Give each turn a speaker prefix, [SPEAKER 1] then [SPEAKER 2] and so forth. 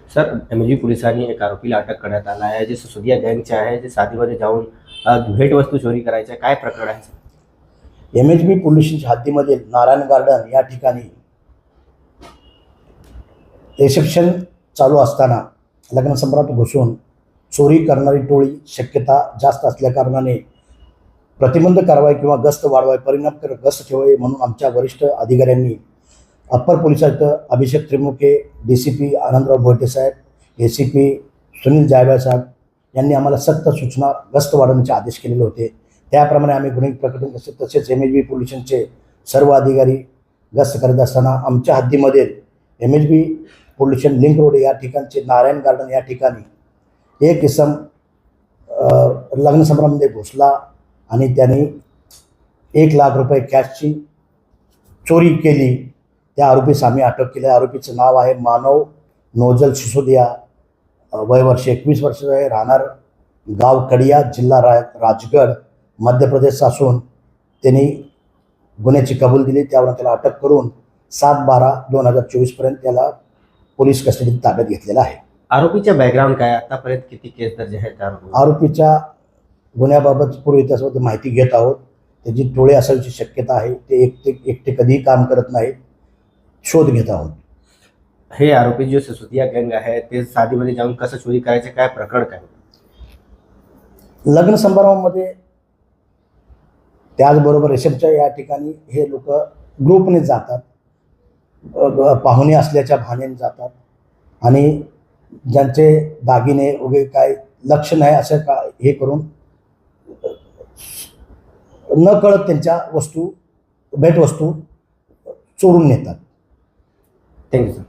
[SPEAKER 1] Sir MLG पोलिसांनी एक आरोपीला अटक करण्यात आला आहे, जे सिसोदिया गँगचे आहे, जे शादीमध्ये जाऊन भेटवस्तू चोरी करायचे. काय प्रकरण आहे सर?
[SPEAKER 2] MHB पोलिसांच्या हद्दीमधील नारायण गार्डन या ठिकाणी रिसेप्शन चालू असताना लग्न सम्राट घुसून चोरी करणारी टोळी शक्यता जास्त असल्याकारणाने प्रतिबंध कारवाई किंवा गस्त वाढवावी, परिणामकारक गस्त ठेवावी म्हणून आमच्या वरिष्ठ अधिकाऱ्यांनी अप्पर पोलीस आयुक्त अभिषेक त्रिमुखे, DCP आनंदराव भोयटे साहेब, ACP सुनील जायभाय साहेब यांनी आम्हाला सक्त सूचना गस्त वाढवण्याचे आदेश केलेले होते. त्याप्रमाणे आम्ही गुन्हे प्रकरण तसेच MHB पोलिसांचे सर्व अधिकारी गस्त करत असताना आमच्या हद्दीमध्ये MHB पोल्युशन लिंक रोड या ठिकाणचे नारायण गार्डन या ठिकाणी एक इसम लग्न समारंभामध्ये घुसला आणि त्यांनी 1 लाख रुपये कॅशची चोरी केली. त्या आरोपीस आम्ही अटक केली. आरोपीचं नाव आहे मानव नोजल सिसोदिया, वय वर्ष 21 वर्षाचं आहे, राहणार गाव कडिया, जिल्हा राजगड, मध्य प्रदेश असून त्यांनी गुन्ह्याची कबूल दिली. त्यावर त्याला अटक करून 7/12/2024 पर्यंत त्याला पोलीस कस्टडीत ताब्यात घेतलेला आहे.
[SPEAKER 1] आरोपीच्या बॅकग्राऊंड काय, आतापर्यंत किती केस दर्ज आहेत?
[SPEAKER 2] आरोपीच्या गुन्ह्याबाबत पूर्व इतिहासाबद्दल माहिती घेत आहोत. त्याची टोळी असायची शक्यता आहे. ते एकटे कधीही काम करत नाहीत. शोध घेत आहोत.
[SPEAKER 1] हे आरोपी जो सिसोदिया गँग आहे ते शादीमध्ये जाऊन कसं चोरी करायचे, काय प्रकरण काय?
[SPEAKER 2] लग्न समारंभामध्ये त्याचबरोबर रिसेप्शनच्या या ठिकाणी हे लोक ग्रुपने जातात, पाहुणे असल्याच्या भावनेने जातात आणि ज्यांचे दागिने वगैरे काय लक्ष नाही असं का हे करून न कळत त्यांच्या भेटवस्तू चोरून नेतात.
[SPEAKER 1] Thank you sir.